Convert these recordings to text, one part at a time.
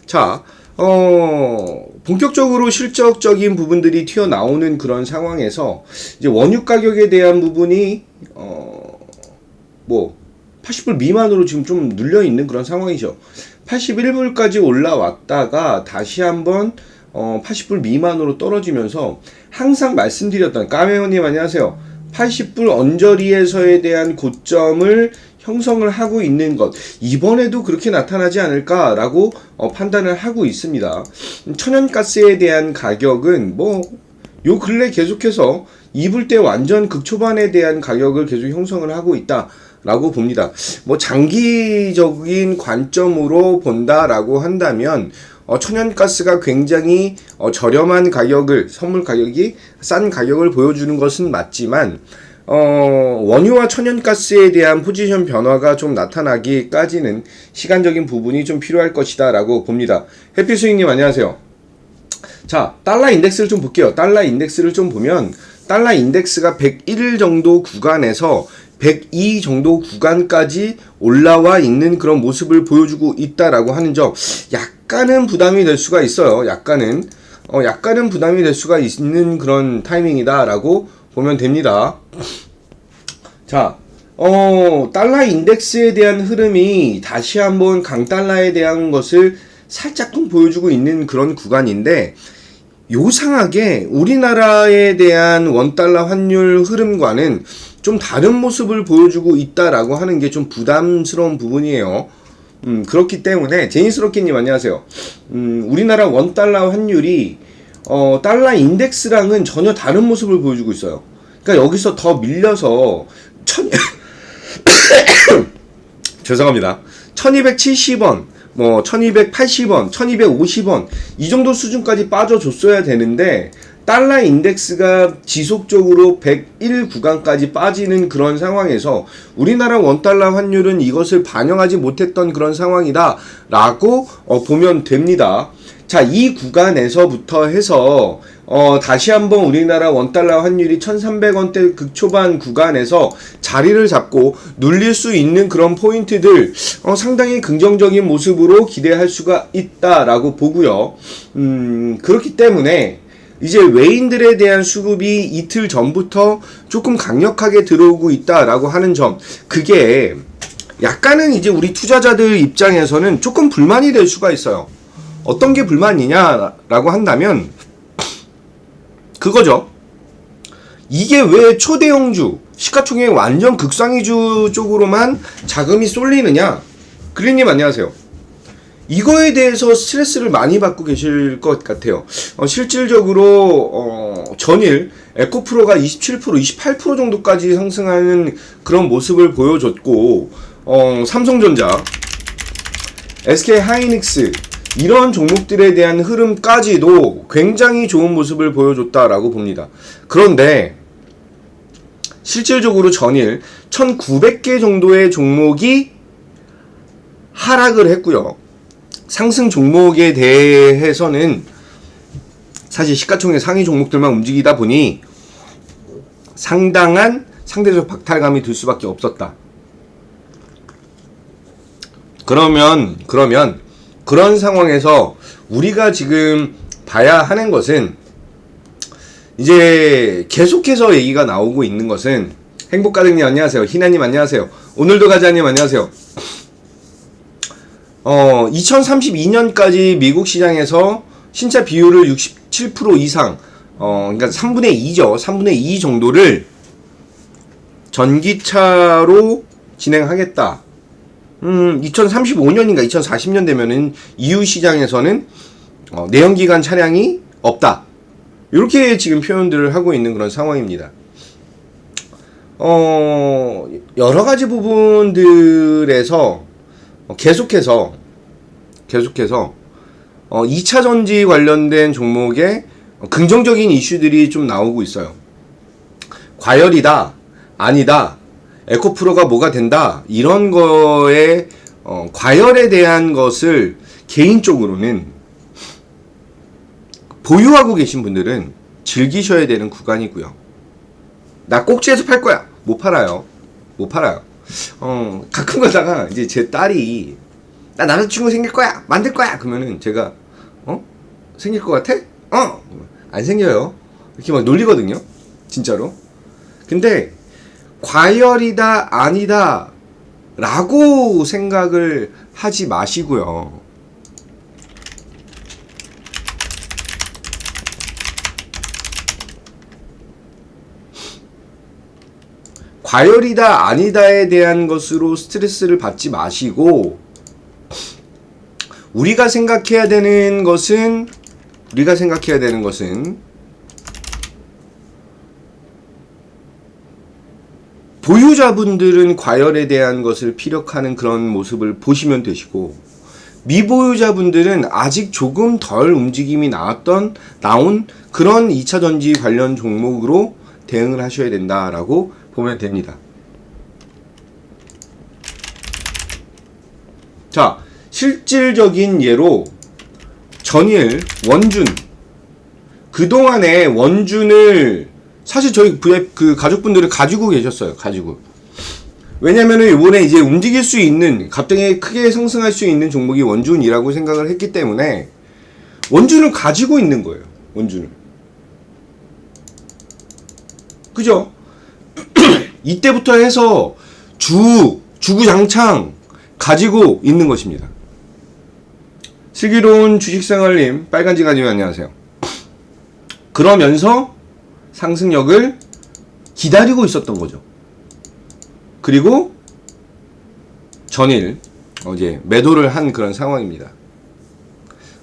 자, 본격적으로 실적적인 부분들이 튀어나오는 그런 상황에서 이제 원유 가격에 대한 부분이 80불 미만으로 지금 좀 눌려 있는 그런 상황이죠. 81불까지 올라왔다가 다시 한번 80불 미만으로 떨어지면서 항상 말씀드렸던 까메오님 안녕하세요. 80불 언저리에서에 대한 고점을 형성을 하고 있는 것, 이번에도 그렇게 나타나지 않을까라고 판단을 하고 있습니다. 천연가스에 대한 가격은 요 근래 계속해서 2불대 완전 극초반에 대한 가격을 계속 형성을 하고 있다라고 봅니다. 장기적인 관점으로 본다라고 한다면 천연가스가 굉장히 저렴한 가격을, 선물 가격이 싼 가격을 보여주는 것은 맞지만 원유와 천연가스에 대한 포지션 변화가 좀 나타나기까지는 시간적인 부분이 좀 필요할 것이다 라고 봅니다. 해피스윙님 안녕하세요. 자, 달러 인덱스를 좀 볼게요. 달러 인덱스를 좀 보면 달러 인덱스가 101 정도 구간에서 102 정도 구간까지 올라와 있는 그런 모습을 보여주고 있다라고 하는 점, 약간은 부담이 될 수가 있어요. 약간은 부담이 될 수가 있는 그런 타이밍이다라고 보면 됩니다. 자, 달러 인덱스에 대한 흐름이 다시 한번 강달러에 대한 것을 살짝끔 보여주고 있는 그런 구간인데, 요상하게 우리나라에 대한 원달러 환율 흐름과는 좀 다른 모습을 보여주고 있다라고 하는 게 좀 부담스러운 부분이에요. 그렇기 때문에 제니스로키님 안녕하세요. 우리나라 원달러 환율이 달러 인덱스랑은 전혀 다른 모습을 보여주고 있어요. 그러니까 여기서 더 밀려서 죄송합니다. 1270원, 1280원, 1250원 이 정도 수준까지 빠져줬어야 되는데, 달러 인덱스가 지속적으로 101 구간까지 빠지는 그런 상황에서 우리나라 원달러 환율은 이것을 반영하지 못했던 그런 상황이다 라고 보면 됩니다. 자, 이 구간에서부터 해서 다시 한번 우리나라 원달러 환율이 1300원대 극초반 구간에서 자리를 잡고 눌릴 수 있는 그런 포인트들 상당히 긍정적인 모습으로 기대할 수가 있다라고 보고요. 그렇기 때문에 이제 외인들에 대한 수급이 이틀 전부터 조금 강력하게 들어오고 있다라고 하는 점, 그게 약간은 이제 우리 투자자들 입장에서는 조금 불만이 될 수가 있어요. 어떤 게 불만이냐라고 한다면 그거죠. 이게 왜 초대형주, 시가총액 완전 극상위주 쪽으로만 자금이 쏠리느냐? 그린님 안녕하세요. 이거에 대해서 스트레스를 많이 받고 계실 것 같아요. 실질적으로 전일 에코프로가 27%, 28% 정도까지 상승하는 그런 모습을 보여줬고, 삼성전자, SK하이닉스 이런 종목들에 대한 흐름까지도 굉장히 좋은 모습을 보여줬다라고 봅니다. 그런데 실질적으로 전일 1900개 정도의 종목이 하락을 했고요. 상승 종목에 대해서는 사실 시가총액 상위 종목들만 움직이다 보니 상당한 상대적 박탈감이 들 수밖에 없었다. 그러면 그런 상황에서 우리가 지금 봐야 하는 것은, 이제 계속해서 얘기가 나오고 있는 것은, 행복가득님 안녕하세요. 희나님 안녕하세요. 오늘도 가자님 안녕하세요. 2032년까지 미국 시장에서 신차 비율을 67% 이상, 그러니까 3분의 2죠. 3분의 2 정도를 전기차로 진행하겠다. 2035년인가 2040년 되면은 EU 시장에서는 내연기관 차량이 없다. 이렇게 지금 표현들을 하고 있는 그런 상황입니다. 여러 가지 부분들에서 계속해서 2차 전지 관련된 종목에 긍정적인 이슈들이 좀 나오고 있어요. 과열이다, 아니다, 에코프로가 뭐가 된다, 이런 거에 과열에 대한 것을 개인적으로는 보유하고 계신 분들은 즐기셔야 되는 구간이고요. 나 꼭지에서 팔 거야. 못 팔아요. 가끔 가다가 이제 제 딸이 나 남자친구 생길 거야, 만들 거야. 그러면은 제가 생길 것 같아? 안 생겨요. 이렇게 막 놀리거든요. 진짜로. 근데 과열이다 아니다 라고 생각을 하지 마시고요. 과열이다 아니다에 대한 것으로 스트레스를 받지 마시고, 우리가 생각해야 되는 것은 보유자분들은 과열에 대한 것을 피력하는 그런 모습을 보시면 되시고, 미보유자분들은 아직 조금 덜 움직임이 나온 그런 2차전지 관련 종목으로 대응을 하셔야 된다라고 보면 됩니다. 자, 실질적인 예로 전일, 원준. 그동안에 원준을 사실 저희 그 가족분들을 가지고 계셨어요. 가지고. 왜냐면은 이번에 이제 움직일 수 있는, 갑자기 크게 상승할 수 있는 종목이 원준이라고 생각을 했기 때문에 원준을 가지고 있는 거예요. 원준을. 그죠? 이때부터 해서 주구장창 가지고 있는 것입니다. 슬기로운 주식생활님, 빨간지가님 안녕하세요. 그러면서 상승력을 기다리고 있었던 거죠. 그리고 전일 어제 매도를 한 그런 상황입니다.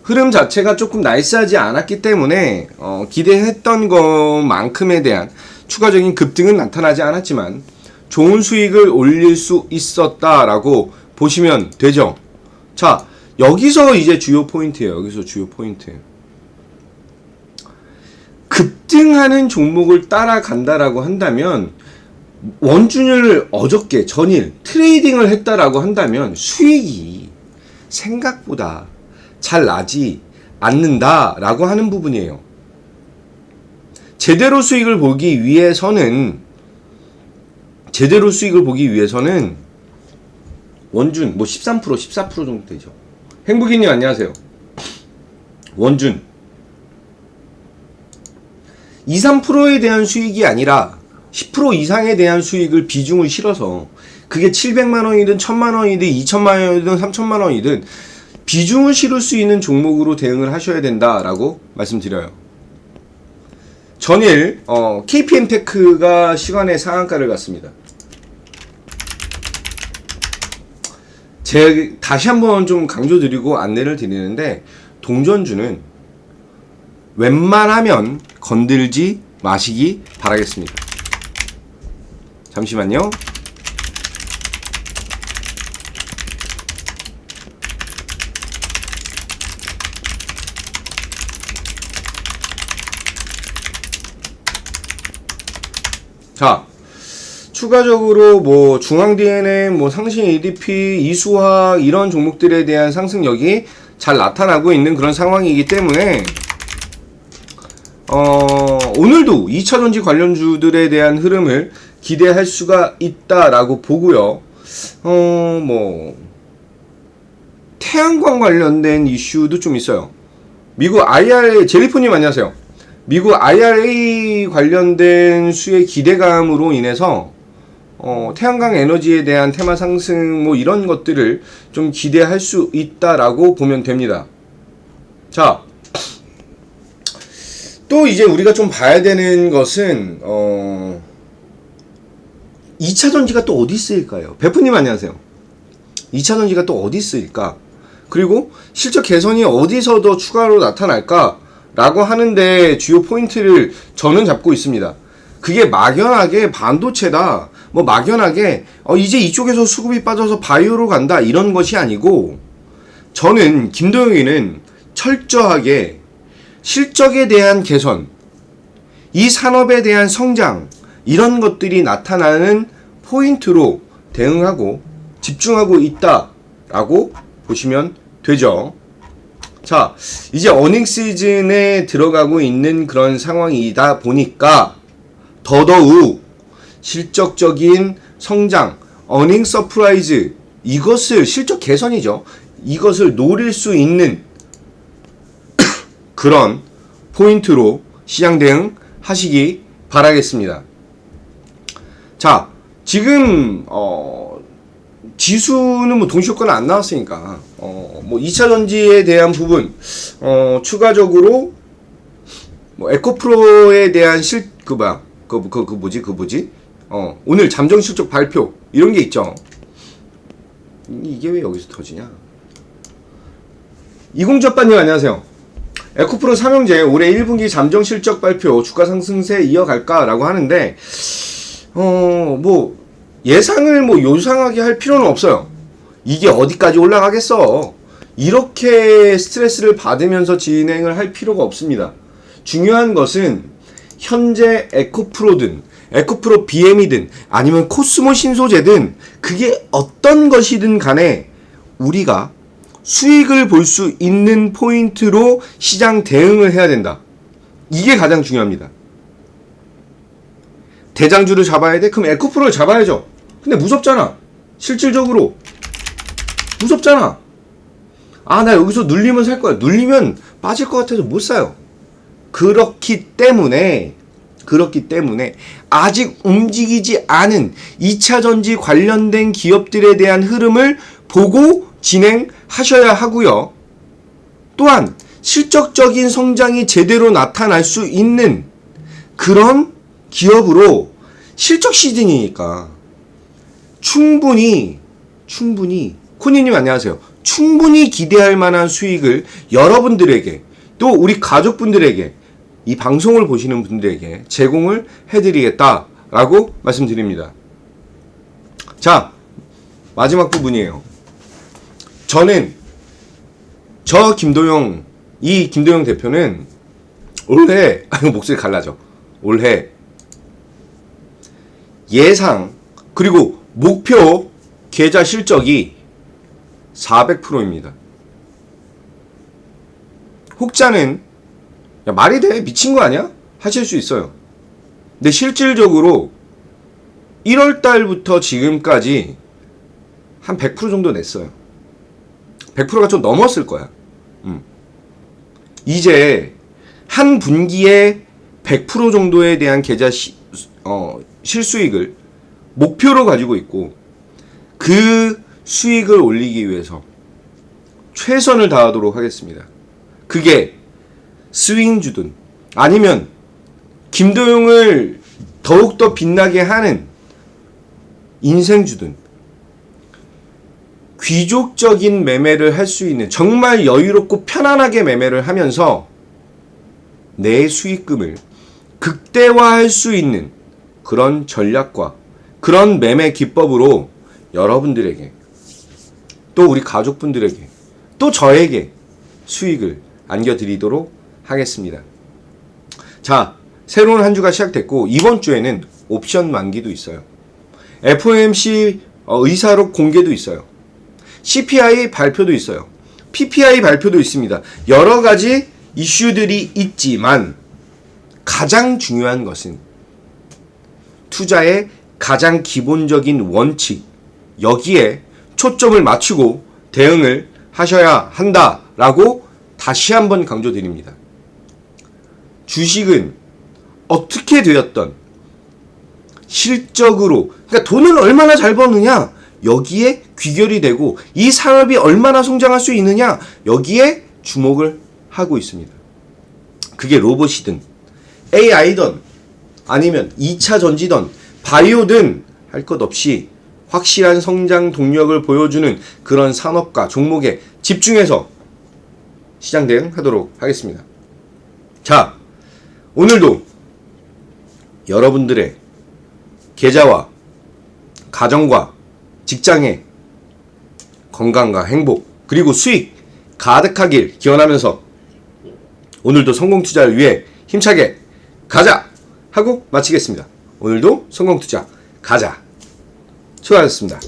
흐름 자체가 조금 나이스하지 않았기 때문에 기대했던 것만큼에 대한 추가적인 급등은 나타나지 않았지만 좋은 수익을 올릴 수 있었다라고 보시면 되죠. 자, 여기서 이제 주요 포인트예요. 급등하는 종목을 따라간다라고 한다면, 원준을 어저께 전일 트레이딩을 했다라고 한다면 수익이 생각보다 잘 나지 않는다라고 하는 부분이에요. 제대로 수익을 보기 위해서는 원준 13%, 14% 정도 되죠. 행복이님 안녕하세요. 원준 2, 3%에 대한 수익이 아니라 10% 이상에 대한 수익을 비중을 실어서, 그게 700만원이든 1000만원이든 2000만원이든 3000만원이든 비중을 실을 수 있는 종목으로 대응을 하셔야 된다라고 말씀드려요. 전일 KPM테크가 시간의 상한가를 갔습니다. 제가 다시 한번 좀 강조드리고 안내를 드리는데, 동전주는 웬만하면 건들지 마시기 바라겠습니다. 잠시만요. 자, 추가적으로 뭐 중앙DNM, 뭐 상신 EDP, 이수화 이런 종목들에 대한 상승력이 잘 나타나고 있는 그런 상황이기 때문에 오늘도 2차전지 관련주들에 대한 흐름을 기대할 수가 있다라고 보고요. 뭐 태양광 관련된 이슈도 좀 있어요. 미국 IRA, 제리포님 안녕하세요. 미국 IRA 관련된 수의 기대감으로 인해서 태양광 에너지에 대한 테마 상승 뭐 이런 것들을 좀 기대할 수 있다라고 보면 됩니다. 자, 또 이제 우리가 좀 봐야 되는 것은 2차전지가 또 어디 쓰일까요? 베프님 안녕하세요. 2차전지가 또 어디 쓰일까? 그리고 실적 개선이 어디서 더 추가로 나타날까? 라고 하는데 주요 포인트를 저는 잡고 있습니다. 그게 막연하게 반도체다, 뭐 막연하게 이제 이쪽에서 수급이 빠져서 바이오로 간다 이런 것이 아니고, 저는 김도영이는 철저하게 실적에 대한 개선, 이 산업에 대한 성장, 이런 것들이 나타나는 포인트로 대응하고 집중하고 있다라고 보시면 되죠. 자, 이제 어닝 시즌에 들어가고 있는 그런 상황이다 보니까 더더욱 실적적인 성장, 어닝 서프라이즈, 이것을 실적 개선이죠. 이것을 노릴 수 있는 그런 포인트로 시장 대응 하시기 바라겠습니다. 자, 지금 지수는 뭐 동시효과는 안 나왔으니까 뭐 2차 전지에 대한 부분 추가적으로 뭐 에코프로에 대한 오늘 잠정 실적 발표 이런 게 있죠. 이게 왜 여기서 터지냐? 이공저빠님 안녕하세요. 에코프로 삼형제 올해 1분기 잠정 실적 발표 주가 상승세 이어갈까라고 하는데 뭐 예상을 뭐 요상하게 할 필요는 없어요. 이게 어디까지 올라가겠어. 이렇게 스트레스를 받으면서 진행을 할 필요가 없습니다. 중요한 것은 현재 에코프로든 에코프로 BM이든 아니면 코스모 신소재든 그게 어떤 것이든 간에 우리가 수익을 볼 수 있는 포인트로 시장 대응을 해야 된다. 이게 가장 중요합니다. 대장주를 잡아야 돼? 그럼 에코프로를 잡아야죠. 근데 무섭잖아. 실질적으로 무섭잖아. 아, 나 여기서 눌리면 살 거야. 눌리면 빠질 것 같아서 못 사요. 그렇기 때문에 아직 움직이지 않은 2차 전지 관련된 기업들에 대한 흐름을 보고 진행하셔야 하고요. 또한 실적적인 성장이 제대로 나타날 수 있는 그런 기업으로 실적 시즌이니까 충분히 코니님 안녕하세요. 충분히 기대할 만한 수익을 여러분들에게 또 우리 가족분들에게 이 방송을 보시는 분들에게 제공을 해드리겠다라고 말씀드립니다. 자, 마지막 부분이에요. 저는 이 김도영 대표는 올해 목소리 갈라져. 올해 예상 그리고 목표 계좌 실적이 400%입니다. 혹자는 야, 말이 돼? 미친 거 아니야? 하실 수 있어요. 근데 실질적으로 1월달부터 지금까지 한 100% 정도 냈어요. 100%가 좀 넘었을 거야. 이제 한 분기에 100% 정도에 대한 계좌 실수익을 목표로 가지고 있고 그 수익을 올리기 위해서 최선을 다하도록 하겠습니다. 그게 스윙주든 아니면 김도영을 더욱더 빛나게 하는 인생주든 귀족적인 매매를 할 수 있는 정말 여유롭고 편안하게 매매를 하면서 내 수익금을 극대화할 수 있는 그런 전략과 그런 매매 기법으로 여러분들에게 또 우리 가족분들에게 또 저에게 수익을 안겨드리도록 하겠습니다. 자, 새로운 한 주가 시작됐고 이번 주에는 옵션 만기도 있어요. FOMC 의사록 공개도 있어요. CPI 발표도 있어요. PPI 발표도 있습니다. 여러 가지 이슈들이 있지만 가장 중요한 것은 투자의 가장 기본적인 원칙, 여기에 초점을 맞추고 대응을 하셔야 한다라고 다시 한번 강조드립니다. 주식은 어떻게 되었던 실적으로, 그러니까 돈을 얼마나 잘 버느냐, 여기에 귀결이 되고 이 산업이 얼마나 성장할 수 있느냐, 여기에 주목을 하고 있습니다. 그게 로봇이든 AI든 아니면 2차 전지든 바이오든 할 것 없이 확실한 성장 동력을 보여주는 그런 산업과 종목에 집중해서 시장 대응하도록 하겠습니다. 자, 오늘도 여러분들의 계좌와 가정과 직장의 건강과 행복 그리고 수익 가득하길 기원하면서 오늘도 성공투자를 위해 힘차게 가자 하고 마치겠습니다. 오늘도 성공투자 가자. 수고하셨습니다.